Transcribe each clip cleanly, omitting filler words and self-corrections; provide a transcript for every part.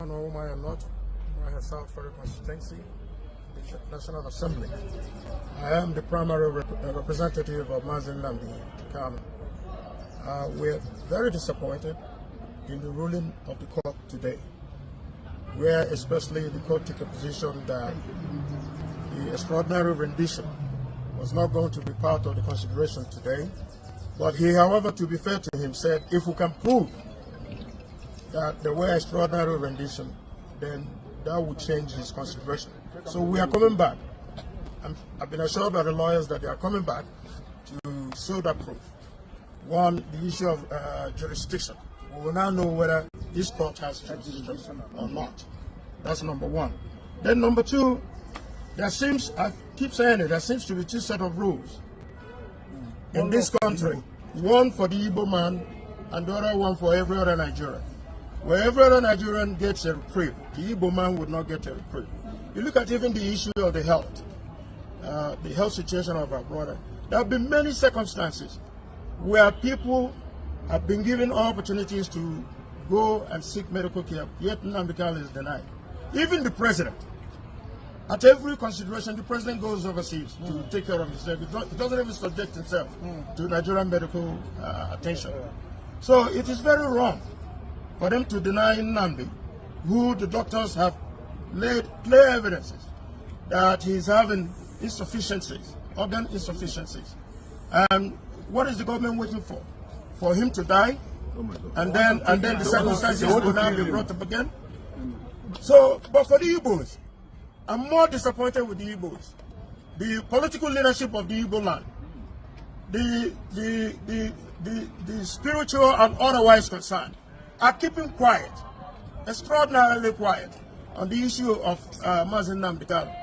North, South Federal Constituency, the National Assembly. I am the primary representative of Nnamdi Kanu. We're very disappointed in the ruling of the court today, where especially the court took a position that the extraordinary rendition was not going to be part of the consideration today. But he, however, to be fair to him, said if we can prove that there were extraordinary rendition, then that would change his consideration. So we are coming back. I've been assured by the lawyers that they are coming back to show that proof. One, the issue of jurisdiction. We will now know whether this court has jurisdiction or not. That's number one. Then number two, there seems, I keep saying it, there seems to be two sets of rules in this country. One for the Igbo man and the other one for every other Nigerian. Where every other Nigerian gets a reprieve, the Igbo man would not get a reprieve. You look at even the issue of the health situation of our brother. There have been many circumstances where people have been given opportunities to go and seek medical care, yet Nnamdi Kanu is denied. Even the president, at every consideration, the president goes overseas to take care of himself. He doesn't even subject himself to Nigerian medical attention. So it is very wrong for them to deny Nnamdi, who the doctors have laid clear evidences that he's having insufficiencies, organ insufficiencies. And what is the government waiting for? For him to die? And then the circumstances will now be brought up again? So, but for the Igbos, I'm more disappointed with the Igbos. The political leadership of the Igbo land, the spiritual and otherwise concerned, are keeping quiet, extraordinarily quiet, on the issue of Nnamdi Kanu.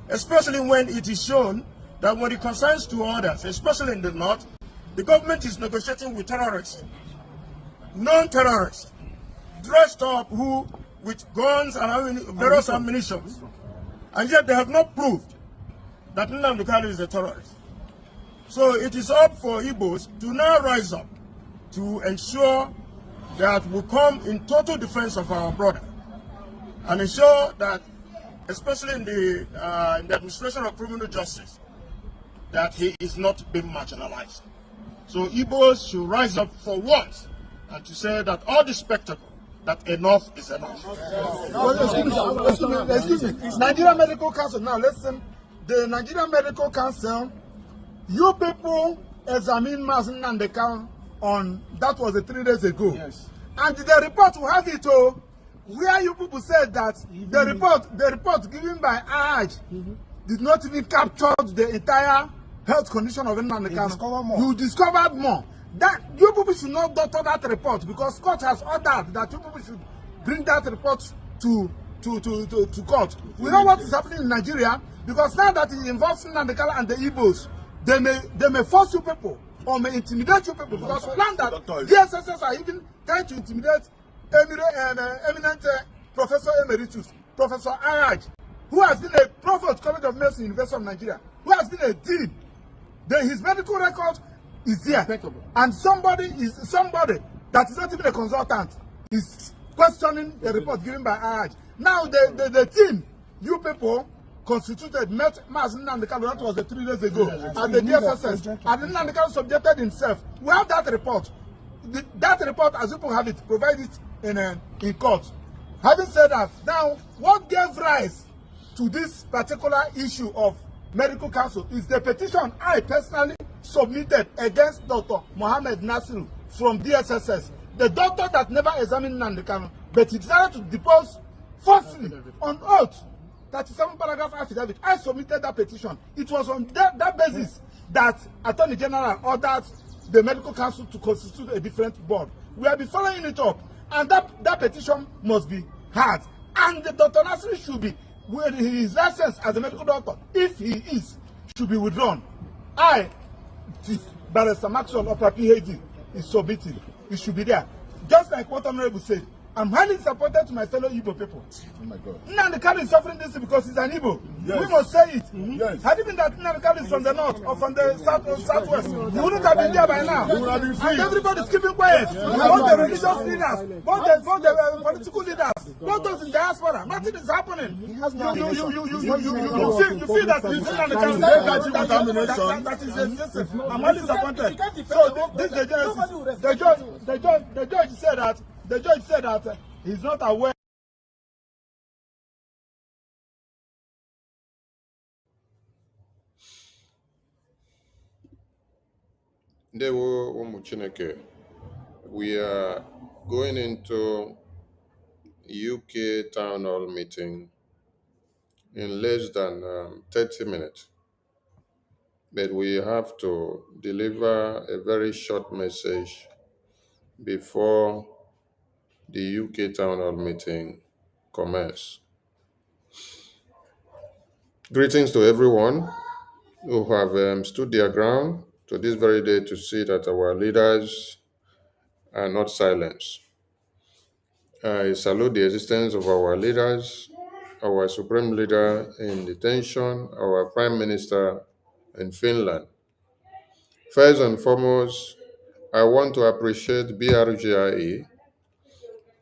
Especially when it is shown that when it concerns to others, especially in the north, the government is negotiating with terrorists, non-terrorists, dressed up with guns and various ammunition. And yet they have not proved that Nnamdi Kanu is a terrorist. So it is up for Igbos to now rise up to ensure that we come in total defense of our brother and ensure that, especially in the administration of criminal justice, that he is not being marginalized. So Igbos should rise up for once and to say that all the spectacle, that enough is enough. Excuse me. Nigerian Medical Council, now listen, the Nigerian Medical Council, you people examined Nnamdi Kanu on, that was 3 days ago. Yes. And the report, we have it, where you people said that the report given by AJ did not even capture the entire health condition of Nnamdi Kanu. You discovered more. That you people should not doctor that report, because court has ordered that you people should bring that report to court. We know what is happening in Nigeria, because now that it involves Nnamdi Kanu and the Igbos, they may force you people or may intimidate you people, because we learned that DSSS are even trying to intimidate eminent Professor Emeritus, Professor AJ, who has been a provost College of Medicine, University of Nigeria, who has been a dean. His medical record is there, and somebody that is not even a consultant is questioning the report given by AJ. Now the team you people constituted met Nnamdi Kanu, that was 3 days ago, at the DSSS, and Nnamdi Kanu subjected himself. We have that report. That report, as people have it, provide it in court. Having said that, now what gave rise to this particular issue of medical council is the petition I personally submitted against Dr. Mohammed Nasiru from DSSS, the doctor that never examined Nnamdi Kanu, but he decided to depose falsely on oath. 37 paragraph affidavit. I submitted that petition. It was on that basis that Attorney General ordered the medical council to constitute a different board. We have been following it up, and that petition must be heard. And the Dr. Nasiru should be, with his license as a medical doctor, if he is, should be withdrawn. Barrister Maxwell Opera PhD is submitting. It should be there. Just like what Honorable said, I'm highly disappointed to my fellow Igbo people. Oh my God. Nnamdi Kanu is suffering this because he's an Igbo. Yes. We must say it. Yes. Had it been that Nnamdi Kanu is from the north or from the south or southwest, he wouldn't have been there by now. And everybody's keeping quiet. Both the religious leaders, both the political leaders, both those in diaspora, nothing is happening. You feel that it's Nnamdi Kanu that is existing. I'm highly disappointed. So this is the judge said that he's not aware. Ndewo ụmụ Chineke, we are going into UK town hall meeting in less than 30 minutes, but we have to deliver a very short message before the UK town hall meeting commences. Greetings to everyone who have stood their ground to this very day to see that our leaders are not silenced. I salute the existence of our leaders, our supreme leader in detention, our prime minister in Finland. First and foremost, I want to appreciate BRGIE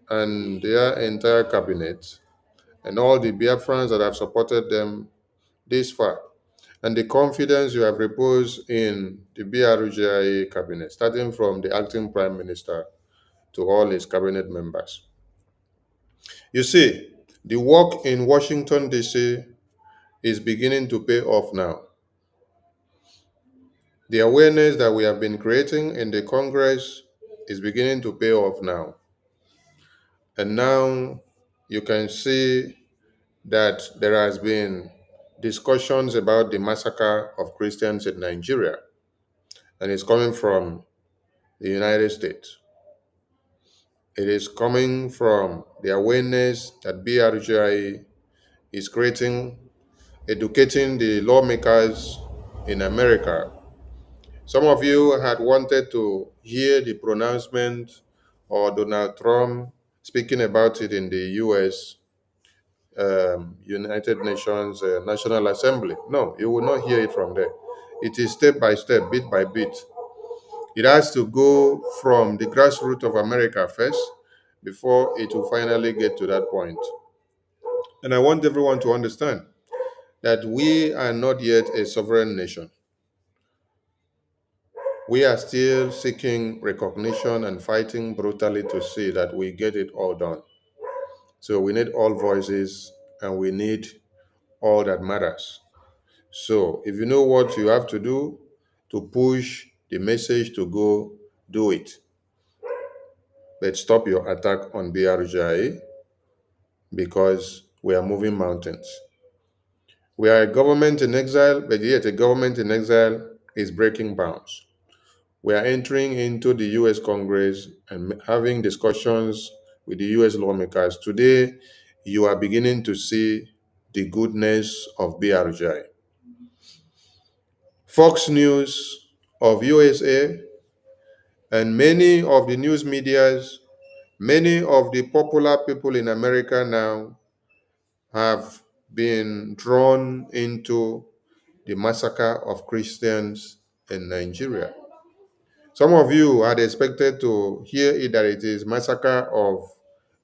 and their entire cabinet and all the Biafrans that have supported them this far, and the confidence you have reposed in the BRGIE cabinet, starting from the acting prime minister to all his cabinet members. You see, the work in Washington, D.C. is beginning to pay off now. The awareness that we have been creating in the Congress is beginning to pay off now. And now you can see that there has been discussions about the massacre of Christians in Nigeria, and it's coming from the United States. It is coming from the awareness that BRGI is creating, educating the lawmakers in America. Some of you had wanted to hear the pronouncement or Donald Trump speaking about it in the US United Nations National Assembly. No, you will not hear it from there. It is step by step, bit by bit. It has to go from the grassroots of America first before it will finally get to that point. And I want everyone to understand that we are not yet a sovereign nation. We are still seeking recognition and fighting brutally to see that we get it all done. So we need all voices and we need all that matters. So if you know what you have to do to push the message to go, do it. But stop your attack on BRGI because we are moving mountains. We are a government in exile, but yet a government in exile is breaking bounds. We are entering into the US Congress and having discussions with the US lawmakers. Today, you are beginning to see the goodness of BRGI. Fox News of USA and many of the news medias, many of the popular people in America now have been drawn into the massacre of Christians in Nigeria. Some of you had expected to hear it that it is massacre of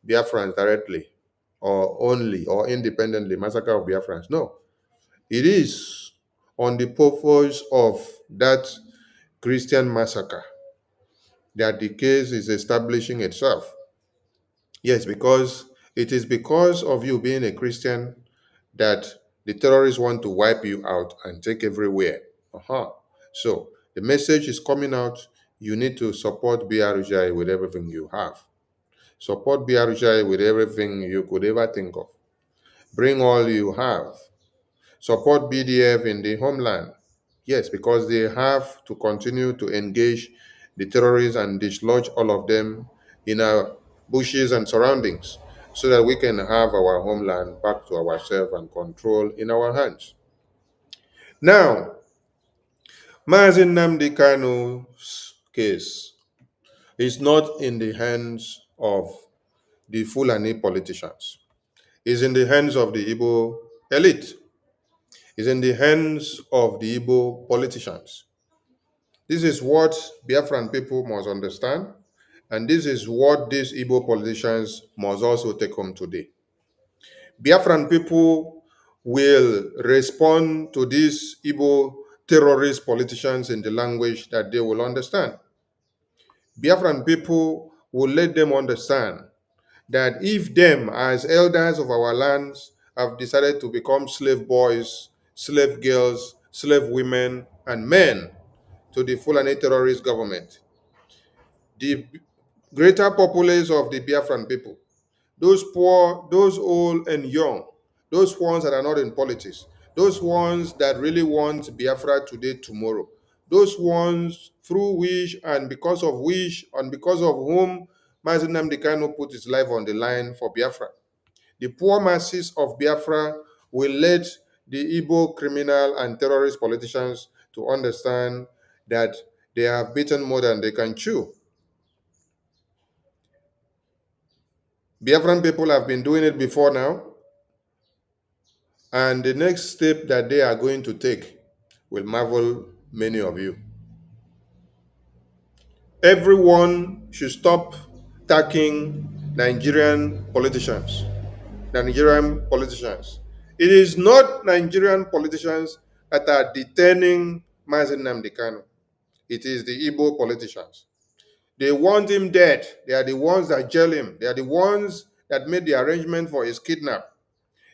Biafrans directly or only or independently massacre of Biafrans. No, it is on the purpose of that Christian massacre that the case is establishing itself. Yes, because it is because of you being a Christian that the terrorists want to wipe you out and take everywhere. So the message is coming out. You need to support BRGI with everything you have. Support BRGI with everything you could ever think of. Bring all you have. Support BDF in the homeland. Yes, because they have to continue to engage the terrorists and dislodge all of them in our bushes and surroundings so that we can have our homeland back to ourselves and control in our hands. Now, Nnamdi Kanu's case is not in the hands of the Fulani politicians. It's in the hands of the Igbo elite. It's in the hands of the Igbo politicians. This is what Biafran people must understand, and this is what these Igbo politicians must also take home today. Biafran people will respond to these Igbo terrorist politicians in the language that they will understand. Biafran people will let them understand that if them, as elders of our lands, have decided to become slave boys, slave girls, slave women, and men to the Fulani terrorist government, the greater populace of the Biafran people, those poor, those old and young, those ones that are not in politics, those ones that really want Biafra today, tomorrow, those ones through which and because of whom Mazi Nnamdi Kanu put his life on the line for Biafra. The poor masses of Biafra will let the Igbo criminal and terrorist politicians to understand that they have bitten more than they can chew. Biafran people have been doing it before now, and the next step that they are going to take will marvel many of you. Everyone should stop attacking Nigerian politicians. Nigerian politicians. It is not Nigerian politicians that are detaining Mazi Nnamdi Kanu. It is the Igbo politicians. They want him dead. They are the ones that jail him. They are the ones that made the arrangement for his kidnap.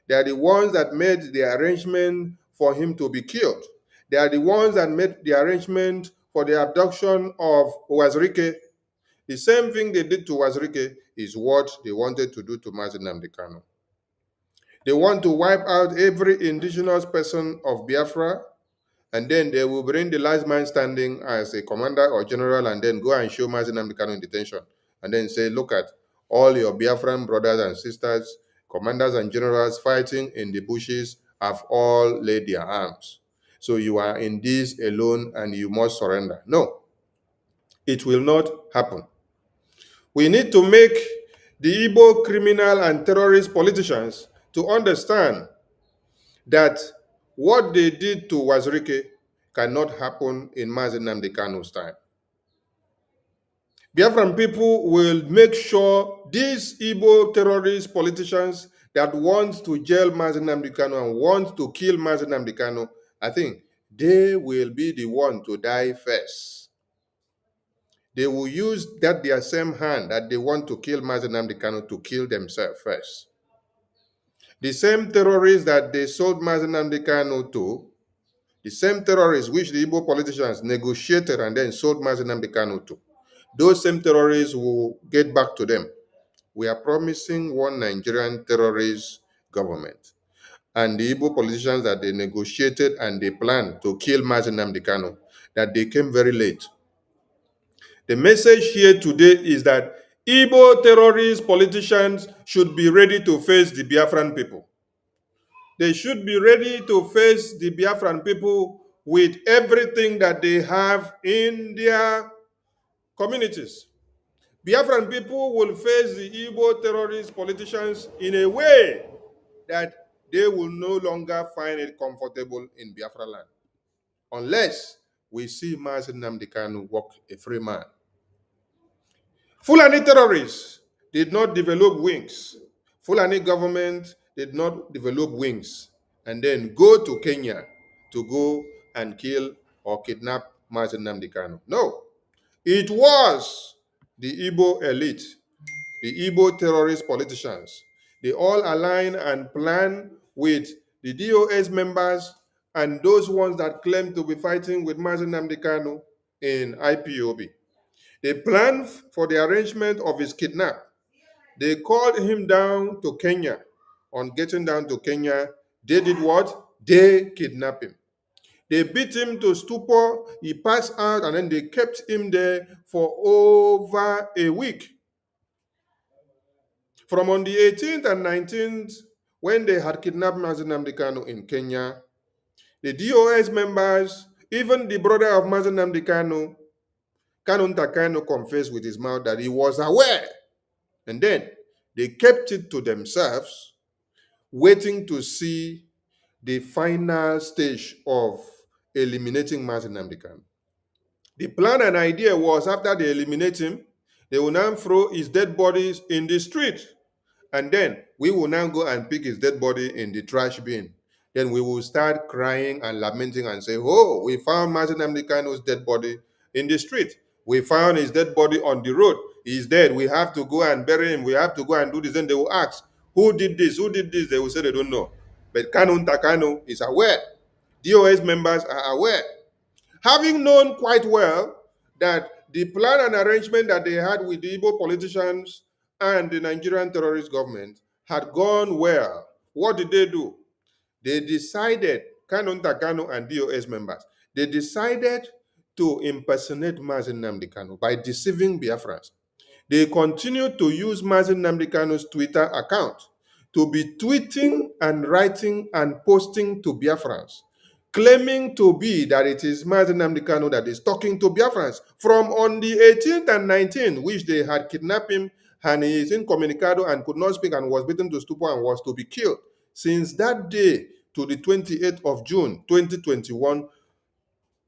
They are the ones that made the arrangement for him to be killed. They are the ones that made the arrangement for the abduction of Wazirike. The same thing they did to Wazirike is what they wanted to do to Mazi Nnamdi Kanu. They want to wipe out every indigenous person of Biafra, and then they will bring the last man standing as a commander or general and then go and show Mazi Nnamdi Kanu in detention and then say, look at all your Biafran brothers and sisters, commanders and generals fighting in the bushes have all laid their arms. So you are in this alone and you must surrender. No, it will not happen. We need to make the Igbo criminal and terrorist politicians to understand that what they did to Wazirike cannot happen in Mazi Nnamdi Kanu's time. Biafran people will make sure these Igbo terrorist politicians that want to jail Mazi Nnamdi Kanu and want to kill Mazi Nnamdi Kanu, I think they will be the one to die first. They will use that their same hand that they want to kill Mazi Nnamdi Kanu to kill themselves first. The same terrorists that they sold Mazi Nnamdi Kanu to, the same terrorists which the Igbo politicians negotiated and then sold Mazi Nnamdi Kanu to, those same terrorists will get back to them. We are promising one Nigerian terrorist government. And the Igbo politicians that they negotiated and they planned to kill Mazi Nnamdi Kanu, that they came very late. The message here today is that Igbo terrorist politicians should be ready to face the Biafran people. They should be ready to face the Biafran people with everything that they have in their communities. Biafran people will face the Igbo terrorist politicians in a way that they will no longer find it comfortable in Biafra land, unless we see Mazi Nnamdi Kanu walk a free man. Fulani terrorists did not develop wings. Fulani government did not develop wings and then go to Kenya to go and kill or kidnap Mazi Nnamdi Kanu. No, it was the Igbo elite, the Igbo terrorist politicians. They all align and plan with the DOS members and those ones that claim to be fighting with Mazi Nnamdi Kanu in IPOB. They planned for the arrangement of his kidnap. They called him down to Kenya. On getting down to Kenya, they did what? They kidnapped him. They beat him to stupor. He passed out, and then they kept him there for over a week. From on the 18th and 19th, when they had kidnapped Mazi Nnamdi Kanu in Kenya, the DOS members, even the brother of Mazi Nnamdi Kanu, Kanu Ntakanu, confessed with his mouth that he was aware. And then They kept it to themselves, waiting to see the final stage of eliminating Mazi Nnamdi Kanu. The plan and idea was after they eliminate him, they will now throw his dead bodies in the street. And then we will now go and pick his dead body in the trash bin. Then we will start crying and lamenting and say, oh, we found Mazi Nnamdi Kanu's dead body in the street. We found his dead body on the road. He's dead. We have to go and bury him. We have to go and do this. Then they will ask, who did this? Who did this? They will say they don't know. But Nnamdi Kanu is aware. DOS members are aware. Having known quite well that the plan and arrangement that they had with the Igbo politicians and the Nigerian terrorist government had gone well, what did they do? They decided, Nnamdi Kanu and DOS members, they decided to impersonate Mazi Nnamdi Kanu by deceiving Biafrans. They continued to use Mazi Nnamdi Kanu's Twitter account to be tweeting and writing and posting to Biafrans, claiming to be that it is Mazi Nnamdi Kanu that is talking to Biafrans from on the 18th and 19th, which they had kidnapped him, and he is incommunicado and could not speak and was beaten to stupor and was to be killed. Since that day to the 28th of June, 2021,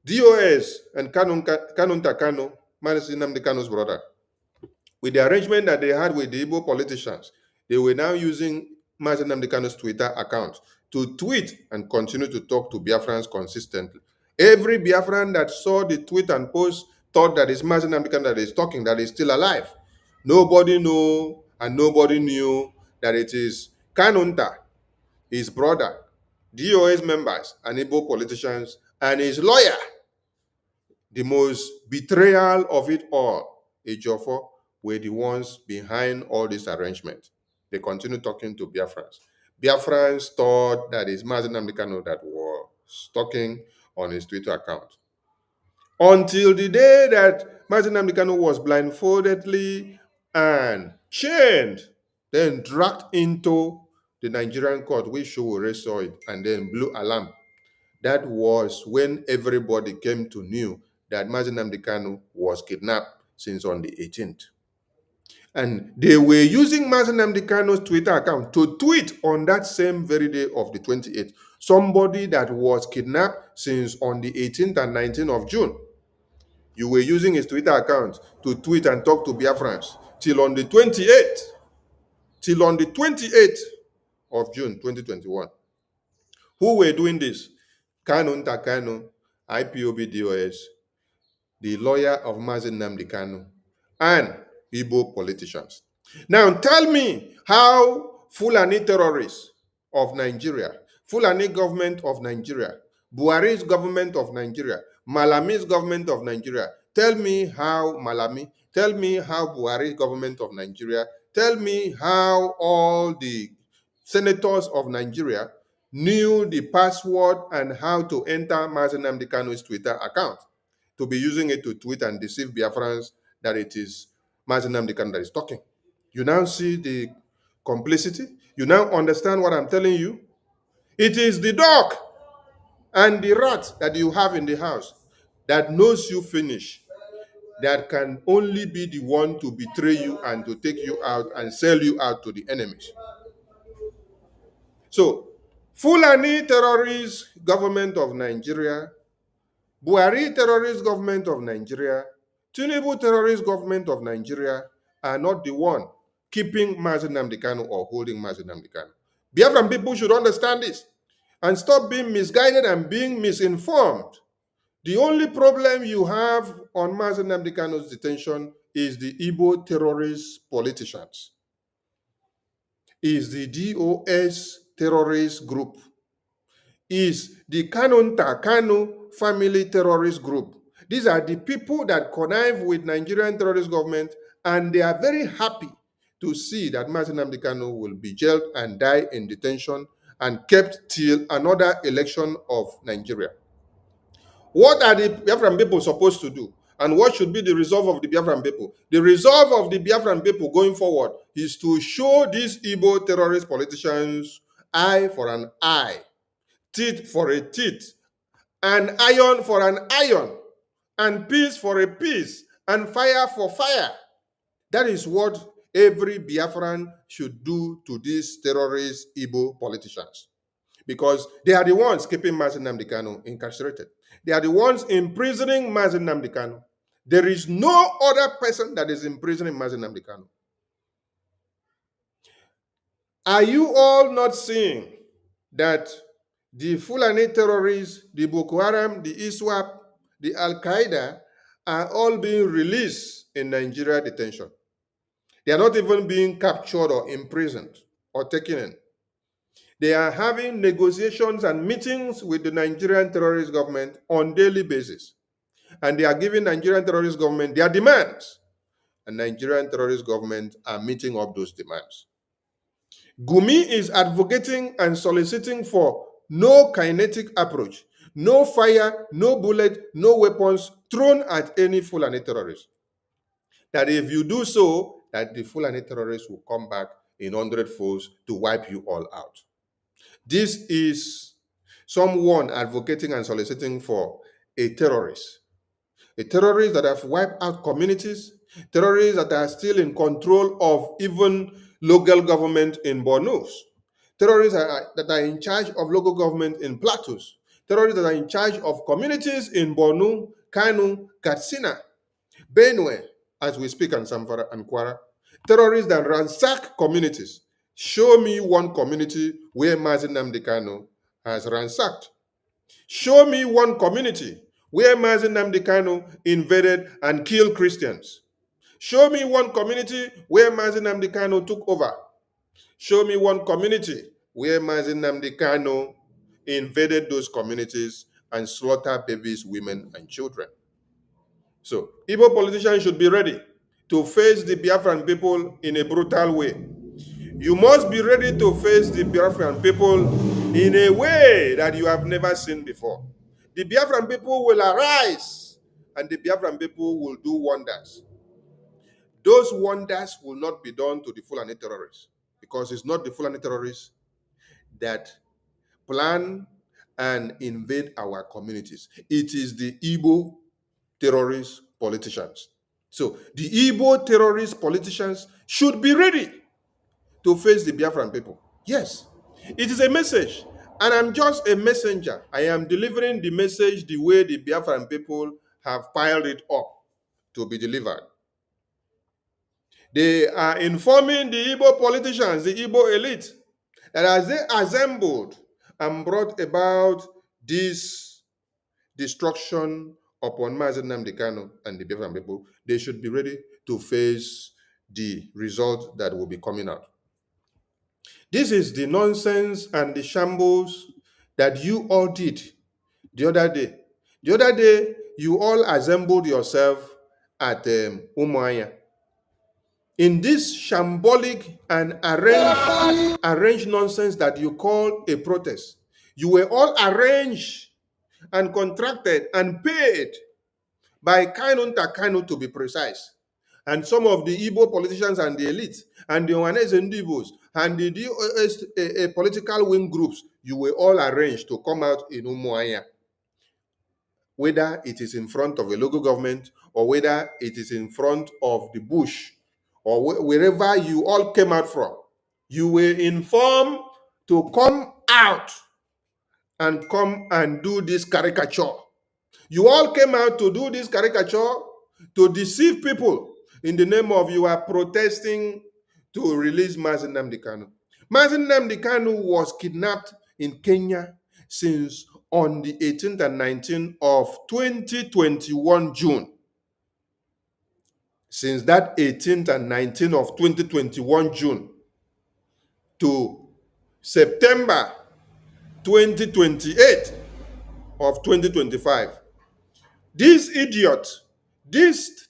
DOS and Nnamdi Kanu, Mazi Nnamdi Kanu's brother, with the arrangement that they had with the Igbo politicians, they were now using Mazi Nnamdi Kanu's Twitter account to tweet and continue to talk to Biafrans consistently. Every Biafran that saw the tweet and post thought that it's Mazi Nnamdi Kanu that is talking, that is still alive. Nobody knew and nobody knew that it is Kanunta, his brother, DOS members, and Igbo politicians, and his lawyer. The most betrayal of it all, Ejiofor, were the ones behind all this arrangement. They continue talking to Biafrans. Biafrans thought that it's Mazi Nnamdi Kanu that was talking on his Twitter account. Until the day that Mazi Nnamdi Kanu was blindfoldedly and chained, then dragged into the Nigerian court, which Showore saw it and then blew alarm. That was when everybody came to know that Mazi Nnamdi Kanu was kidnapped since on the 18th. And they were using Mazi Nnamdi Kanu's Twitter account to tweet on that same very day of the 28th. Somebody that was kidnapped since on the 18th and 19th of June. You were using his Twitter account to tweet and talk to Biafrans till on the 28th. Till on the 28th of June 2021. Who were doing this? Nnamdi Kanu, IPOB DOS, the lawyer of Mazi Nnamdi Kanu, and Igbo politicians. Now tell me how Fulani terrorists of Nigeria, Fulani government of Nigeria, Buhari's government of Nigeria, Malami's government of Nigeria, tell me how Malami, tell me how Buhari's government of Nigeria, tell me how all the senators of Nigeria knew the password and how to enter Mazi Nnamdi Kanu's Twitter account, to be using it to tweet and deceive Biafrans that it is Mazi Nnamdi Kanu that is talking. You now see the complicity. You now understand what I'm telling you. It is the dog and the rat that you have in the house that knows you finish, that can only be the one to betray you and to take you out and sell you out to the enemies. So, Fulani terrorist government of Nigeria, Buhari terrorist government of Nigeria, Tinubu terrorist government of Nigeria are not the one keeping Mazi Nnamdi Kanu or holding Mazi Nnamdi Kanu. Biafran people should understand this and stop being misguided and being misinformed. The only problem you have on Mazi Nnamdi Kanu's detention is the Igbo terrorist politicians, is the DOS terrorist group, is the Kanu family terrorist group. These are the people that connive with Nigerian terrorist government, and they are very happy to see that Mazi Nnamdi Kanu will be jailed and die in detention and kept till another election of Nigeria. What are the Biafran people supposed to do? And what should be the resolve of the Biafran people? The resolve of the Biafran people going forward is to show these Igbo terrorist politicians eye for an eye, teeth for a teeth, and iron for an iron, and peace for a peace, and fire for fire. That is what every Biafran should do to these terrorist Igbo politicians. Because they are the ones keeping Mazi Nnamdi Kanu incarcerated. They are the ones imprisoning Mazi Nnamdi Kanu. There is no other person that is imprisoning Mazi Nnamdi Kanu. Are you all not seeing that the Fulani terrorists, the Boko Haram, the ISWAP, the Al-Qaeda are all being released in Nigeria detention? They are not even being captured or imprisoned or taken in. They are having negotiations and meetings with the Nigerian terrorist government on a daily basis. And they are giving Nigerian terrorist government their demands. And Nigerian terrorist government are meeting up those demands. Gumi is advocating and soliciting for no kinetic approach, no fire, no bullet, no weapons thrown at any Fulani terrorist. That if you do so, that the Fulani terrorists will come back in 100 folds to wipe you all out. This is someone advocating and soliciting for a terrorist that have wiped out communities, terrorists that are still in control of even local government in Borno, terrorists that are in charge of local government in plateaus, terrorists that are in charge of communities in Borno, Kanu, Katsina, Benue, as we speak, and Zamfara and Kwara, terrorists that ransack communities. Show me one community where Mazi Nnamdi Kanu has ransacked. Show me one community where Mazi Nnamdi Kanu invaded and killed Christians. Show me one community where Mazi Nnamdi Kanu took over. Show me one community where Mazi Nnamdi Kanu invaded those communities and slaughtered babies, women, and children. So, Igbo politicians should be ready to face the Biafran people in a brutal way. You must be ready to face the Biafran people in a way that you have never seen before. The Biafran people will arise and the Biafran people will do wonders. Those wonders will not be done to the Fulani terrorists, because it's not the Fulani terrorists that plan and invade our communities. It is the Igbo terrorist politicians. So the Igbo terrorist politicians should be ready to face the Biafran people. Yes, it is a message, and I'm just a messenger. I am delivering the message the way the Biafran people have piled it up to be delivered. They are informing the Igbo politicians, the Igbo elite, that as they assembled and brought about this destruction upon Mazi Nnamdi Kanu and the Biafran people, they should be ready to face the result that will be coming out. This is the nonsense and the shambles that you all did the other day. The other day, you all assembled yourself at Umuahia. In this shambolic and arranged nonsense that you call a protest, you were all arranged and contracted and paid by Kanu Kanu, to be precise. And some of the Igbo politicians and the elite and the Ohanes and Igbos and the DOS political wing groups, you were all arranged to come out in Umuahia. Whether it is in front of a local government or whether it is in front of the bush or wherever you all came out from, you were informed to come out and come and do this caricature. You all came out to do this caricature to deceive people in the name of you are protesting to release Mazi Nnamdi Kanu. Mazi Nnamdi Kanu was kidnapped in Kenya since on the 18th and 19th of 2021 June. Since that 18th and 19th of 2021 June to September 2028 of 2025, these idiots, these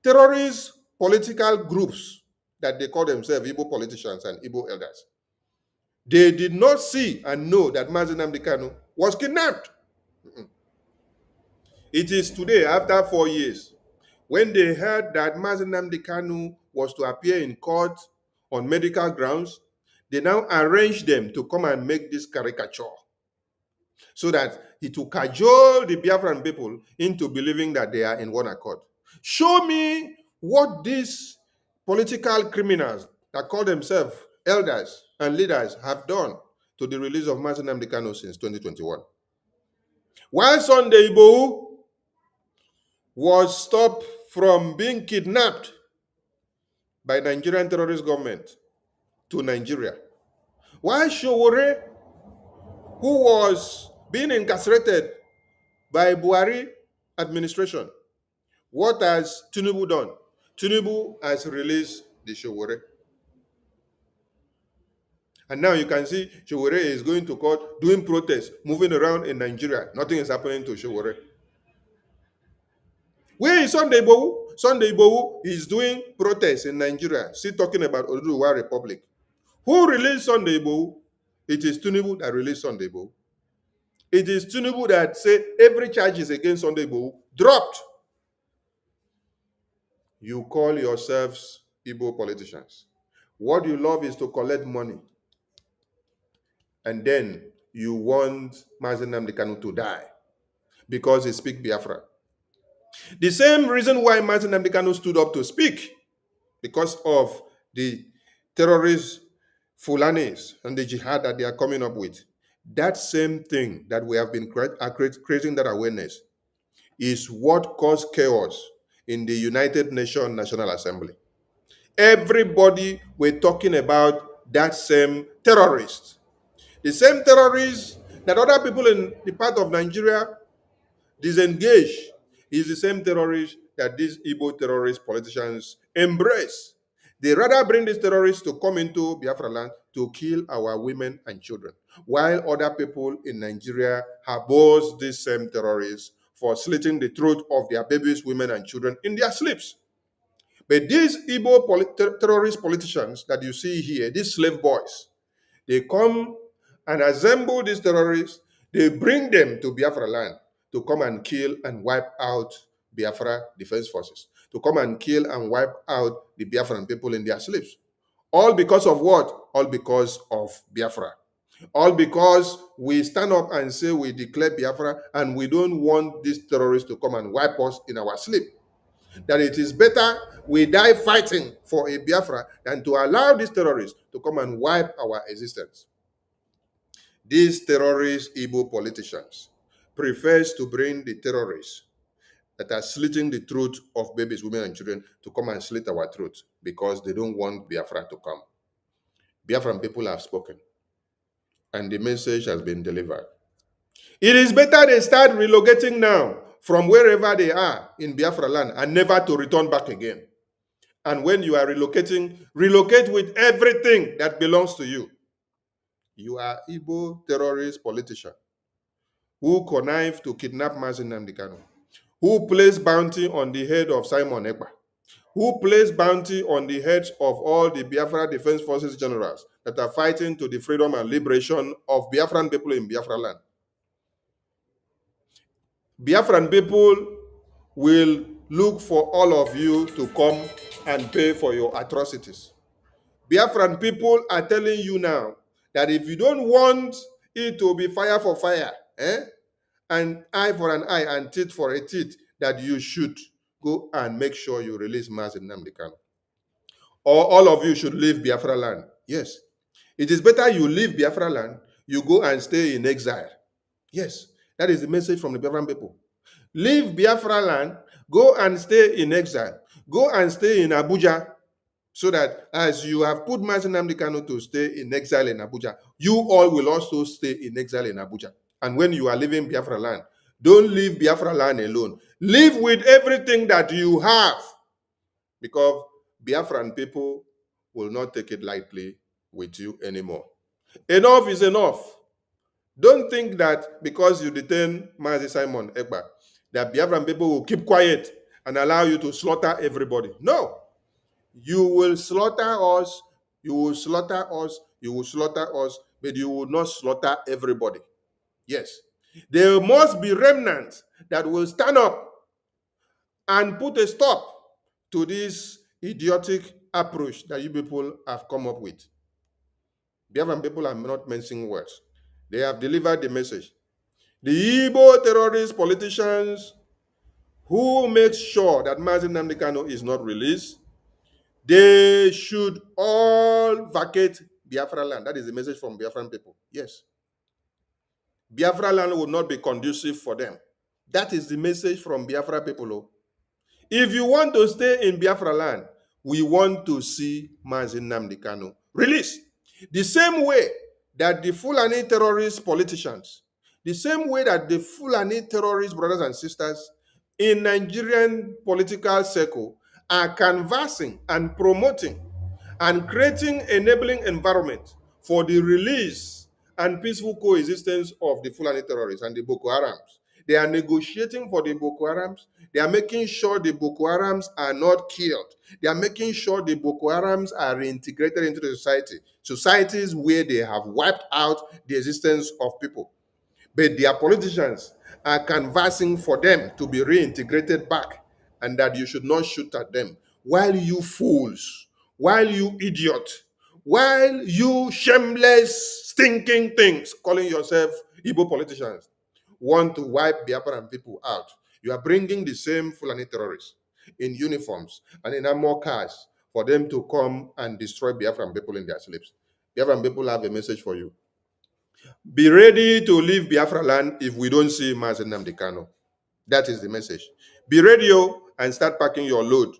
terrorist political groups that they call themselves Igbo politicians and Igbo elders, they did not see and know that Mazi Nnamdi Kanu was kidnapped. It is today, after 4 years, when they heard that Mazi Nnamdi Kanu was to appear in court on medical grounds, they now arranged them to come and make this caricature so that it will cajole the Biafran people into believing that they are in one accord. Show me what these political criminals that call themselves elders and leaders have done to the release of Nnamdi Kanu since 2021. While Sunday Igbo was stopped from being kidnapped by Nigerian terrorist government to Nigeria, while Showore, who was being incarcerated by Buhari administration, what has Tinubu done? Tinubu has released the Showore. And now you can see Showore is going to court, doing protests, moving around in Nigeria. Nothing is happening to Showore. Where is Sunday Igbohu? Sunday Igbohu is doing protests in Nigeria, still talking about Oduduwa Republic. Who released Sunday Igbohu? It is Tinubu that released Sunday Igbohu. It is Tinubu that said every charge is against Sunday Igbohu dropped. You call yourselves Igbo politicians. What you love is to collect money. And then you want Nnamdi Kanu to die because he speaks Biafra. The same reason why Nnamdi Kanu stood up to speak, because of the terrorist Fulanis and the jihad that they are coming up with. That same thing that we have been creating that awareness is what caused chaos in the United Nations National Assembly. Everybody were talking about that same terrorist. The same terrorist that other people in the part of Nigeria disengage is the same terrorist that these Igbo terrorist politicians embrace. They rather bring these terrorists to come into Biafra land to kill our women and children, while other people in Nigeria harbors these same terrorists for slitting the throat of their babies, women, and children in their sleeps. But these Igbo terrorist politicians that you see here, these slave boys, they come and assemble these terrorists, they bring them to Biafra land to come and kill and wipe out Biafra defense forces, to come and kill and wipe out the Biafran people in their sleeps. All because of what? All because of Biafra. All because we stand up and say we declare Biafra and we don't want these terrorists to come and wipe us in our sleep. That it is better we die fighting for a Biafra than to allow these terrorists to come and wipe our existence. These terrorist Igbo politicians prefers to bring the terrorists that are slitting the throat of babies, women, and children to come and slit our throats because they don't want Biafra to come. Biafran people have spoken, and the message has been delivered. It is better they start relocating now from wherever they are in Biafra land and never to return back again. And when you are relocating, relocate with everything that belongs to you. You are Igbo terrorist politician who connived to kidnap Nnamdi Kanu, who placed bounty on the head of Simon Ekpa, who placed bounty on the heads of all the Biafra Defense Forces generals that are fighting to the freedom and liberation of Biafran people in Biafra land. Biafran people will look for all of you to come and pay for your atrocities. Biafran people are telling you now that if you don't want it to be fire for fire, and eye for an eye and teeth for a teeth, that you should go and make sure you release Nnamdi Kanu. Or all of you should leave Biafra land. Yes. It is better you leave Biafra land, you go and stay in exile. Yes. That is the message from the Biafran people. Leave Biafra land, go and stay in exile. Go and stay in Abuja, so that as you have put Nnamdi Kanu to stay in exile in Abuja, you all will also stay in exile in Abuja. And when you are leaving Biafra land, don't leave Biafra land alone. Live with everything that you have, because Biafran people will not take it lightly with you anymore. Enough is enough. Don't think that because you detain Mazi Simon Ekpa, that Biafran people will keep quiet and allow you to slaughter everybody. No. You will slaughter us, you will slaughter us, you will slaughter us, but you will not slaughter everybody. Yes. There must be remnants that will stand up and put a stop to this idiotic approach that you people have come up with. Biafran people are not mincing words. They have delivered the message. The Igbo terrorist politicians who make sure that Nnamdi Kanu is not released, They should all vacate Biafra land. That is the message from Biafran people. Yes. Biafra land will not be conducive for them. That is the message from Biafra people. If you want to stay in Biafra land, we want to see Mazi Nnamdi Kanu released. The same way that the Fulani terrorist politicians, the same way that the Fulani terrorist brothers and sisters in Nigerian political circle are canvassing and promoting and creating enabling environment for the release and peaceful coexistence of the Fulani terrorists and the Boko Harams. They are negotiating for the Boko Harams. They are making sure the Boko Harams are not killed. They are making sure the Boko Harams are reintegrated into the societies where they have wiped out the existence of people. But their politicians are canvassing for them to be reintegrated back and that you should not shoot at them. While you fools, while you idiot, while you shameless, stinking things calling yourself Igbo politicians want to wipe Biafran people out, you are bringing the same Fulani terrorists in uniforms and in armored cars for them to come and destroy Biafran people in their sleeps. Biafran people have a message for you. Be ready to leave Biafra land if we don't see Mazi Nnamdi Kanu. That is the message. Be ready and start packing your load.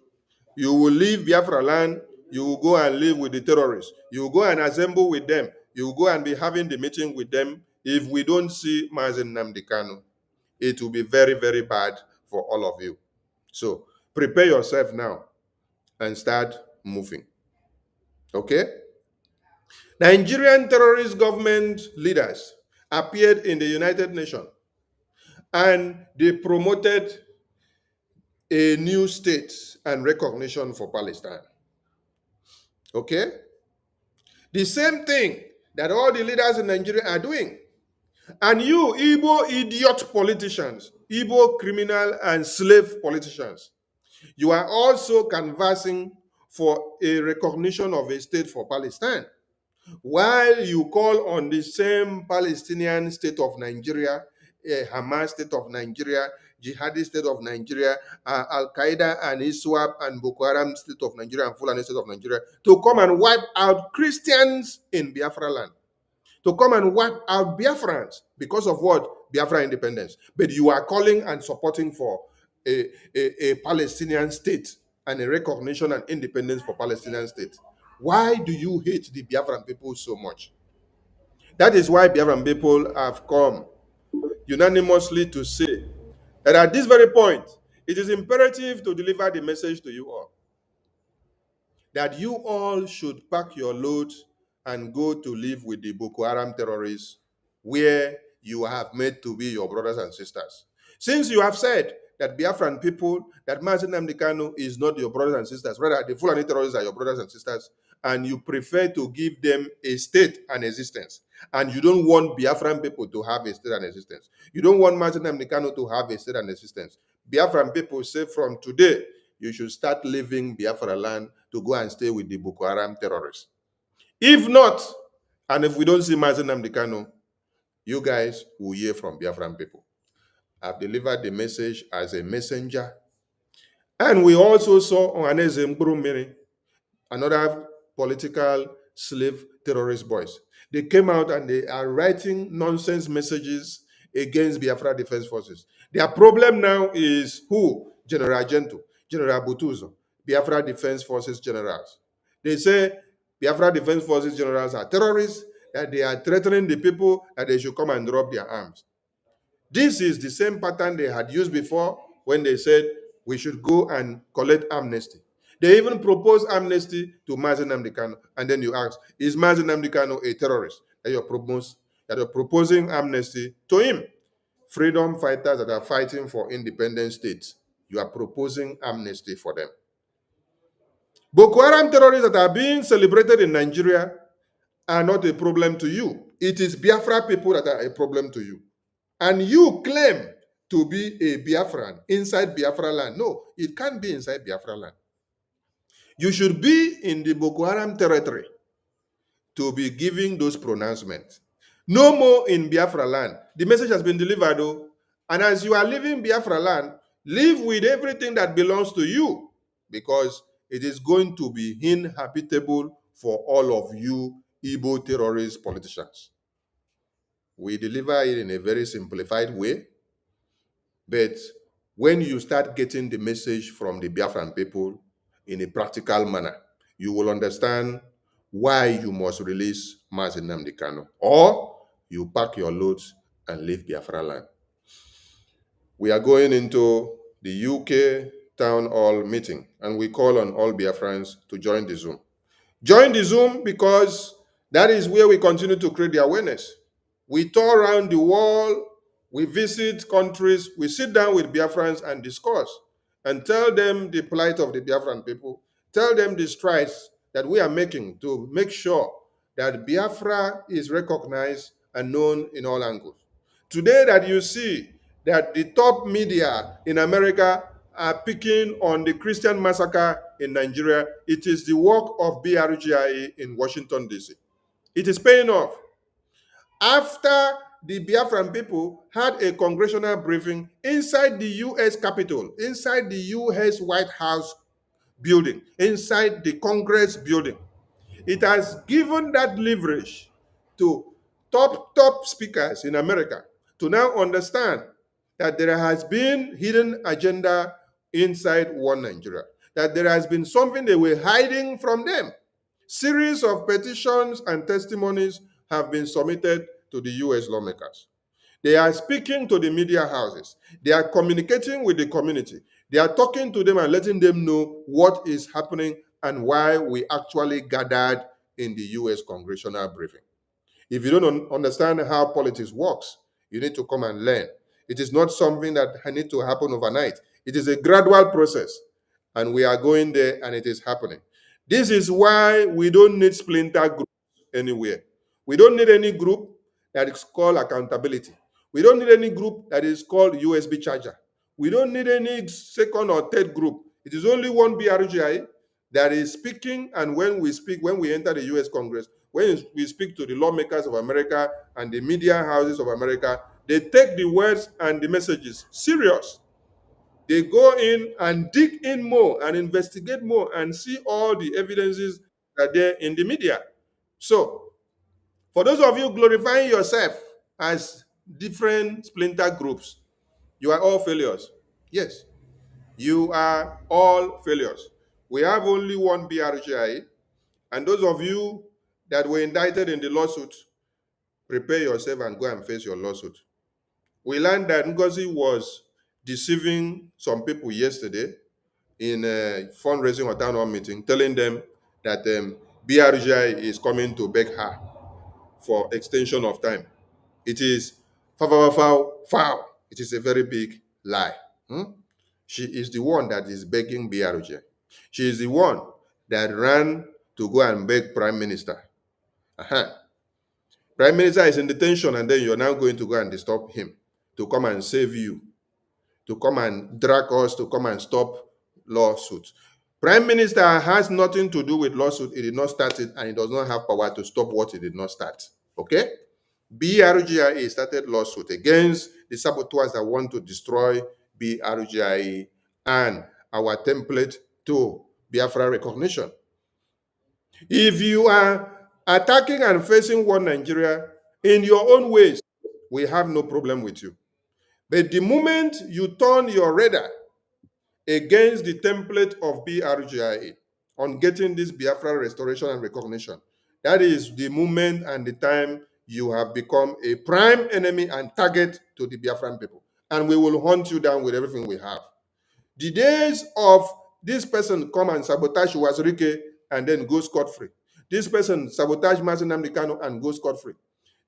You will leave Biafra land. You will go and live with the terrorists. You will go and assemble with them. You will go and be having the meeting with them. If we don't see Mazi Nnamdi Kanu, it will be very, very bad for all of you. So prepare yourself now and start moving. Okay? Nigerian terrorist government leaders appeared in the United Nations and they promoted a new state and recognition for Palestine. Okay? The same thing that all the leaders in Nigeria are doing. And you, Igbo idiot politicians, Igbo criminal and slave politicians, you are also canvassing for a recognition of a state for Palestine. While you call on the same Palestinian state of Nigeria, Hamas state of Nigeria, Jihadi state of Nigeria, Al-Qaeda and ISWAP and Boko Haram state of Nigeria and Fulani state of Nigeria to come and wipe out Christians in Biafra land, to come and wipe out Biafrans because of what? Biafra independence. But you are calling and supporting for a Palestinian state and a recognition and independence for Palestinian state. Why do you hate the Biafran people so much? That is why Biafran people have come unanimously to say that at this very point, it is imperative to deliver the message to you all that you all should pack your load and go to live with the Boko Haram terrorists where you have made to be your brothers and sisters. Since you have said that Biafran people, that Mazi Nnamdi Kanu is not your brothers and sisters, rather the Fulani terrorists are your brothers and sisters, and you prefer to give them a state and existence, and you don't want Biafran people to have a state and existence. You don't want Mazi Nnamdi Kanu to have a state and existence. Biafran people say from today, you should start leaving Biafra land to go and stay with the Boko Haram terrorists. If not, and if we don't see Mazi Nnamdi Kanu, you guys will hear from Biafran people. I've delivered the message as a messenger. And we also saw Ohaneze Mgburumiri, another political slave terrorist boys. They came out and they are writing nonsense messages against Biafra Defense Forces. Their problem now is who? General Gento, General Butuzo, Biafra Defense Forces generals. They say Biafra Defense Forces generals are terrorists, that they are threatening the people, that they should come and drop their arms. This is the same pattern they had used before when they said we should go and collect amnesty. They even proposed amnesty to Mazi Nnamdi Kanu. And then you ask, is Mazi Nnamdi Kanu a terrorist? That you're proposing amnesty to him. Freedom fighters that are fighting for independent states, you are proposing amnesty for them. Boko Haram terrorists that are being celebrated in Nigeria are not a problem to you. It is Biafra people that are a problem to you. And you claim to be a Biafran inside Biafra land. No, it can't be inside Biafra land. You should be in the Boko Haram territory to be giving those pronouncements. No more in Biafra land. The message has been delivered, though. And as you are leaving Biafra land, live with everything that belongs to you. Because it is going to be inhabitable for all of you Igbo terrorist politicians. We deliver it in a very simplified way, but when you start getting the message from the Biafran people in a practical manner, you will understand why you must release Nnamdi Kanu, or you pack your loads and leave Biafra land. We are going into the UK town hall meeting, and we call on all Biafrans to join the Zoom. Join the Zoom because that is where we continue to create the awareness. We tour around the world, we visit countries, we sit down with Biafrans and discuss and tell them the plight of the Biafran people, tell them the strides that we are making to make sure that Biafra is recognized and known in all angles. Today that you see that the top media in America are picking on the Christian massacre in Nigeria, it is the work of BRGIA in Washington, D.C. It is paying off. After the Biafran people had a congressional briefing inside the U.S. Capitol, inside the U.S. White House building, inside the Congress building, it has given that leverage to top speakers in America to now understand that there has been hidden agenda inside one Nigeria, that there has been something they were hiding from them. Series of petitions and testimonies have been submitted to the US lawmakers. They are speaking to the media houses. They are communicating with the community. They are talking to them and letting them know what is happening and why we actually gathered in the US congressional briefing. If you don't understand how politics works, you need to come and learn. It is not something that needs to happen overnight. It is a gradual process, and we are going there, and it is happening. This is why we don't need splinter groups anywhere. We don't need any group that is called accountability. We don't need any group that is called USB charger. We don't need any second or third group. It is only one BRGI that is speaking, and when we enter the US Congress, when we speak to the lawmakers of America and the media houses of America, they take the words and the messages serious. They go in and dig in more and investigate more and see all the evidences that are there in the media. So, for those of you glorifying yourself as different splinter groups, you are all failures. Yes, you are all failures. We have only one BRGI, and those of you that were indicted in the lawsuit, prepare yourself and go and face your lawsuit. We learned that Ngozi was deceiving some people yesterday in a fundraising or town hall meeting, telling them that BRGI is coming to beg her for extension of time. It is foul. It is a very big lie. She is the one that is begging BRGI. She is the one that ran to go and beg Prime Minister. Prime Minister is in detention, and then you're now going to go and disturb him to come and save you, to come and drag us, to come and stop lawsuits. Prime Minister has nothing to do with lawsuit. He did not start it, and he does not have power to stop what he did not start. Okay? BRGIA started lawsuit against the saboteurs that want to destroy BRGIA and our template to Biafra recognition. If you are attacking and facing one Nigeria in your own ways, we have no problem with you. But the moment you turn your radar against the template of BRGIA on getting this Biafra restoration and recognition, that is the moment and the time you have become a prime enemy and target to the Biafran people. And we will hunt you down with everything we have. The days of this person come and sabotage Wazirike and then go scot-free. This person sabotage Nnamdi Kanu and go scot-free.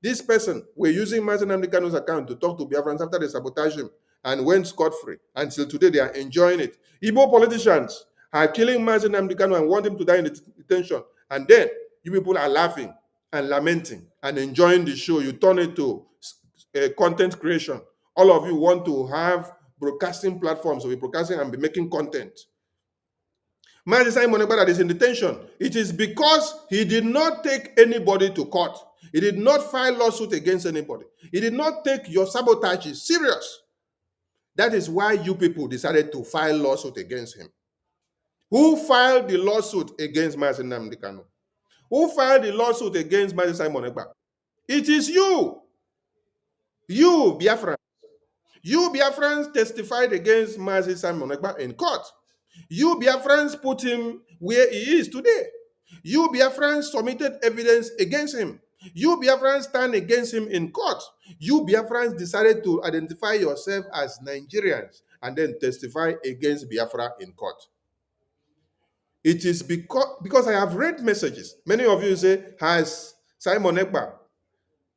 This person, we're using Nnamdi Kanu's account to talk to Biafrans after they sabotage him and went scot-free. Until today, they are enjoying it. Igbo politicians are killing Nnamdi Kanu and want him to die in detention. And then you people are laughing and lamenting and enjoying the show. You turn it to content creation. All of you want to have broadcasting platforms, so we're broadcasting and be making content. Mazi Simon that is in detention. It is because he did not take anybody to court. He did not file lawsuit against anybody. He did not take your sabotage serious. That is why you people decided to file lawsuit against him. Who filed the lawsuit against Mazi Nnamdi Kanu? Who filed the lawsuit against Mazi Simon Ekpa? It is you. You, Biafran. You, Biafrans, testified against Mazi Simon Ekpa in court. You, Biafrans, put him where he is today. You, Biafrans, submitted evidence against him. You, Biafrans, stand against him in court. You, Biafrans, decided to identify yourself as Nigerians and then testify against Biafra in court. It is because I have read messages. Many of you say, has Simon Ekpa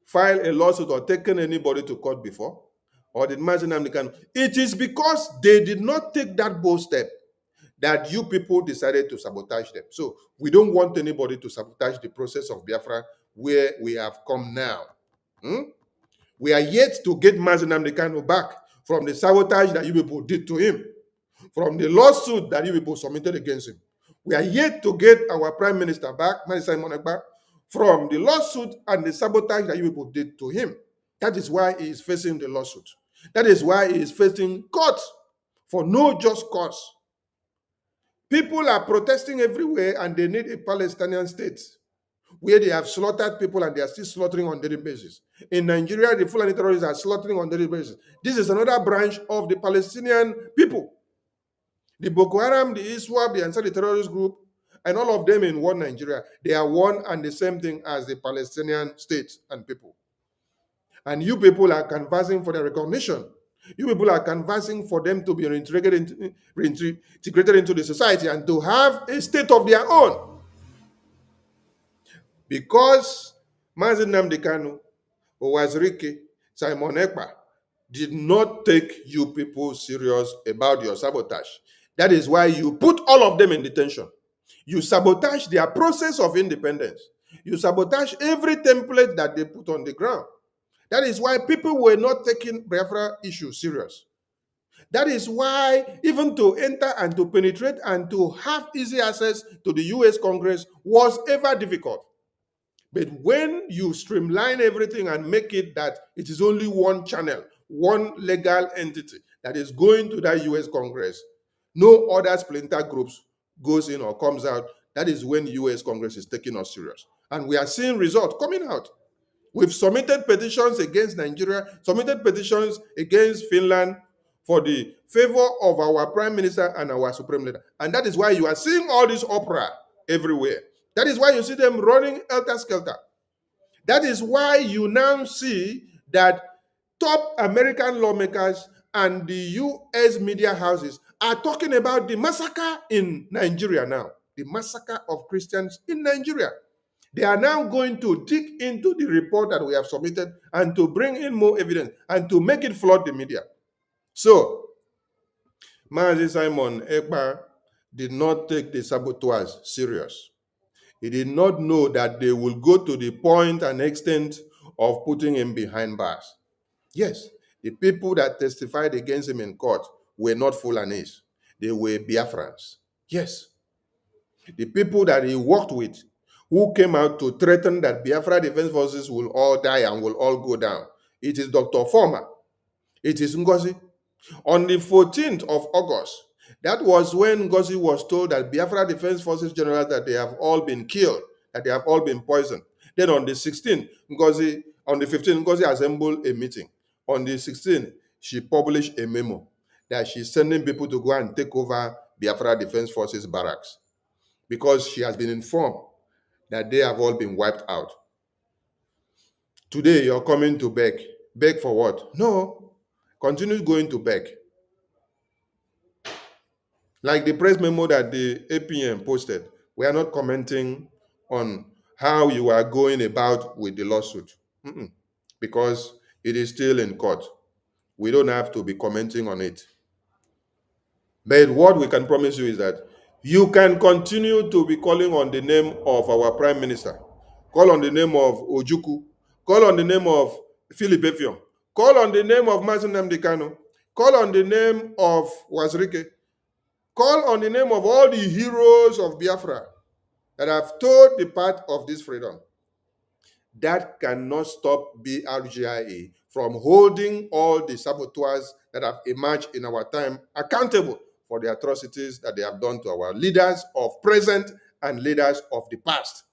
filed a lawsuit or taken anybody to court before? Or did Mazi Nnamdi Kanu? It is because they did not take that bold step that you people decided to sabotage them. So we don't want anybody to sabotage the process of Biafra where we have come now. We are yet to get Mazi Nnamdi Kanu back from the sabotage that you people did to him, from the lawsuit that you people submitted against him. We are yet to get our Prime Minister back, Mazi Simon Ekpa, from the lawsuit and the sabotage that you people did to him. That is why he is facing the lawsuit. That is why he is facing court for no just cause. People are protesting everywhere and they need a Palestinian state where they have slaughtered people and they are still slaughtering on a daily basis. In Nigeria, the Fulani terrorists are slaughtering on a daily basis. This is another branch of the Palestinian people. The Boko Haram, the ISWAP, the Ansari terrorist group, and all of them in one Nigeria, they are one and the same thing as the Palestinian state and people. And you people are canvassing for their recognition. You people are canvassing for them to be reintegrated into the society and to have a state of their own. Because Mazi Nnamdi Kanu, Owazirike, Simon Ekpa did not take you people serious about your sabotage. That is why you put all of them in detention. You sabotage their process of independence. You sabotage every template that they put on the ground. That is why people were not taking Biafra issue serious. That is why even to enter and to penetrate and to have easy access to the US Congress was ever difficult. But when you streamline everything and make it that it is only one channel, one legal entity that is going to that US Congress, no other splinter groups goes in or comes out, that is when US Congress is taking us serious. And we are seeing results coming out. We've submitted petitions against Nigeria, submitted petitions against Finland for the favor of our Prime Minister and our Supreme Leader. And that is why you are seeing all this opera everywhere. That is why you see them running helter-skelter. That is why you now see that top American lawmakers and the US media houses are talking about the massacre in Nigeria now, the massacre of Christians in Nigeria. They are now going to dig into the report that we have submitted and to bring in more evidence and to make it flood the media. So, Mazi Simon Ekpa did not take the saboteurs serious. He did not know that they will go to the point and extent of putting him behind bars. Yes, the people that testified against him in court were not Fulanese. They were Biafrans. Yes. The people that he worked with, who came out to threaten that Biafra Defense Forces will all die and will all go down. It is Dr. Former. It is Ngozi. On the 14th of August, that was when Ngozi was told that Biafra Defense Forces generals, that they have all been killed, that they have all been poisoned. Then on the 16th, on the 15th, Ngozi assembled a meeting. On the 16th, she published a memo that she's sending people to go and take over Biafra Defense Forces barracks because she has been informed that they have all been wiped out. Today, you're coming to beg. Beg for what? No. Continue going to beg. Like the press memo that the APM posted, we are not commenting on how you are going about with the lawsuit because it is still in court. We don't have to be commenting on it. But what we can promise you is that you can continue to be calling on the name of our Prime Minister, call on the name of Ojukwu, call on the name of Philip Effiong, call on the name of Mazi Nnamdi Kanu, call on the name of Wazirike, call on the name of all the heroes of Biafra that have told the path of this freedom. That cannot stop BRGIA from holding all the saboteurs that have emerged in our time accountable for the atrocities that they have done to our leaders of present and leaders of the past,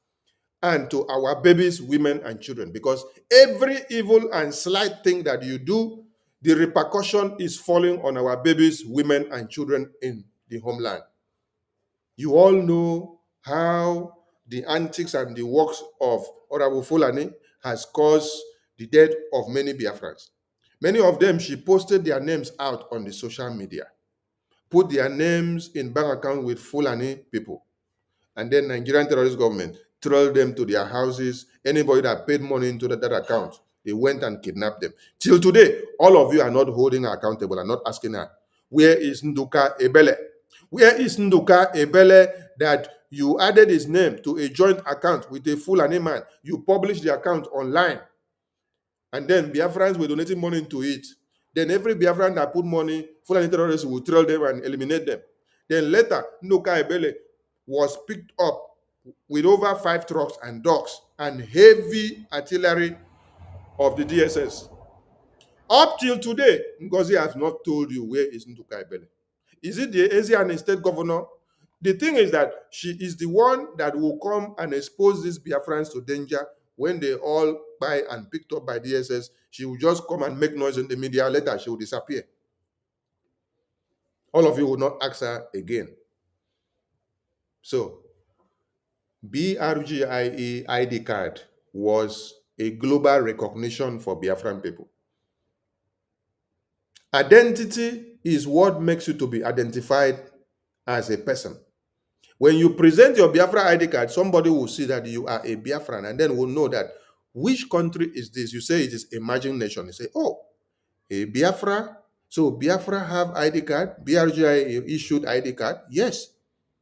and to our babies, women, and children. Because every evil and slight thing that you do, the repercussion is falling on our babies, women, and children in the homeland. You all know how the antics and the works of Honorable Fulani has caused the death of many Biafrans. Many of them, she posted their names out on the social media, put their names in bank account with Fulani people. And then Nigerian terrorist government trailed them to their houses. Anybody that paid money into that account, they went and kidnapped them. Till today, all of you are not holding her accountable and not asking her, where is Nduka Ebele? Where is Nduka Ebele that you added his name to a joint account with a Fulani man? You published the account online. And then Biafrans were donating money into it. Then every Biafran that put money, Fulani terrorists will trail them and eliminate them. Then later, Nduka Ebele was picked up with over 5 trucks and dogs and heavy artillery of the DSS. Up till today, Ngozi has not told you where is Nduka Ebele. Is it the Asian state governor? The thing is that she is the one that will come and expose these Biafrans to danger when they all buy and picked up by DSS. She will just come and make noise in the media. Later, she will disappear. All of you will not ask her again. So, Brgie ID card was a global recognition for Biafran people. Identity is what makes you to be identified as a person. When you present your Biafra ID card, somebody will see that you are a Biafran and then will know that which country is this? You say it is emerging nation. You say, oh, a Biafra. So Biafra have ID card. Brgie issued ID card. Yes,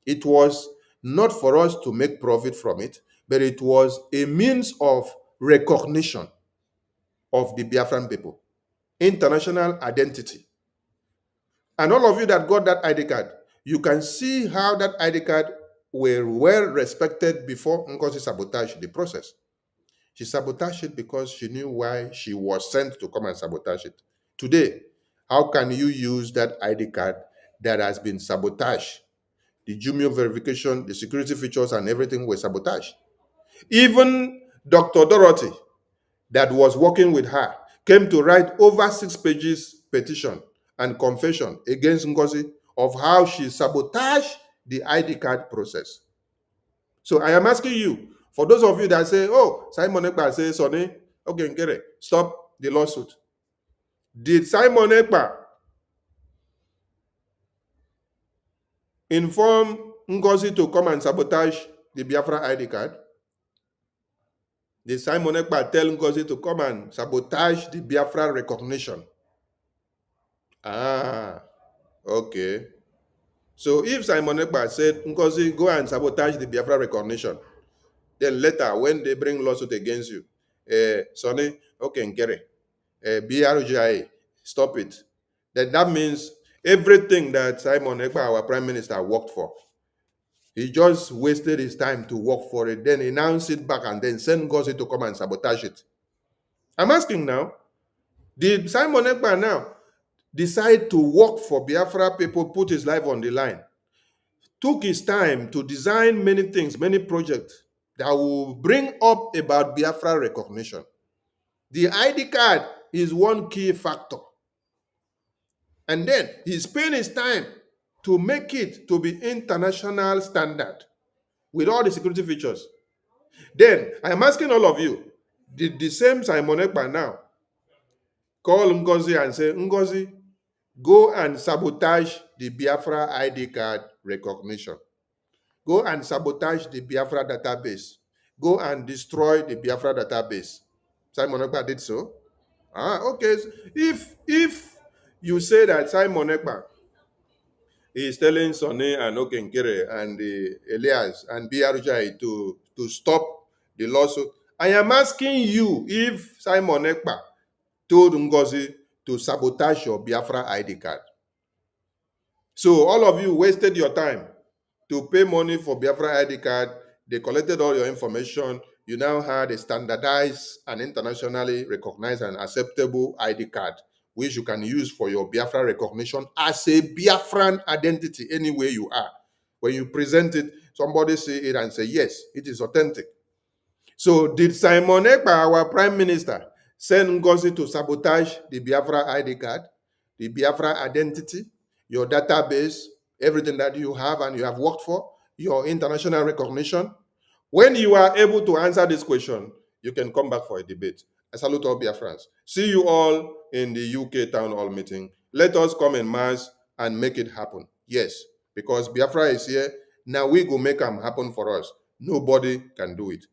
it was not for us to make profit from it, but it was a means of recognition of the Biafran people, international identity. And all of you that got that ID card, you can see how that ID card were well respected before Ngozi sabotaged the process. She sabotaged it because she knew why she was sent to come and sabotage it. Today, how can you use that ID card that has been sabotaged? The Jumio verification, the security features, and everything were sabotaged. Even Dr. Dorothy, that was working with her, came to write over 6 pages petition and confession against Ngozi of how she sabotaged the ID card process. So I am asking you, for those of you that say, oh, Simon Ekpa says, Sonny, okay, Nkere, stop the lawsuit. Did Simon Ekpa inform Ngozi to come and sabotage the Biafra ID card? Did Simon Ekpa tell Ngozi to come and sabotage the Biafra recognition? Ah, okay. So if Simon Ekpa said, Ngozi, go and sabotage the Biafra recognition, then later, when they bring lawsuit against you, Sonny, okay, Nkere, Brgie, stop it. Then that means everything that Simon Ekpa, our prime minister, worked for, he just wasted his time to work for it, then announce it back and then send Ngozi to come and sabotage it. I'm asking now, did Simon Ekpa now decide to work for Biafra people, put his life on the line, took his time to design many things, many projects that will bring up about Biafra recognition? The ID card is one key factor. And then he's spent his time to make it to be international standard with all the security features. Then I am asking all of you, did the same Simon Ekpa now call Ngozi and say, Ngozi, go and sabotage the Biafra ID card recognition. Go and sabotage the Biafra database. Go and destroy the Biafra database. Simon Ekpa did so. Ah, okay. If you say that Simon Ekpa is telling Sonny and Okenkere and Elias and Brgie to stop the lawsuit, I am asking you if Simon Ekpa told Ngozi to sabotage your Biafra ID card. So all of you wasted your time to pay money for Biafra ID card. They collected all your information. You now had a standardized and internationally recognized and acceptable ID card which you can use for your Biafra recognition as a Biafran identity anywhere you are. When you present it, somebody see it and say, yes, it is authentic. So did Simon Ekpa, our prime minister, send Ngozi to sabotage the Biafra ID card, the Biafra identity, your database, everything that you have and you have worked for, your international recognition? When you are able to answer this question, you can come back for a debate. I salute all Biafrans. See you all in the UK town hall meeting. Let us come en masse and make it happen. Yes, because Biafra is here. Now we go make them happen for us. Nobody can do it.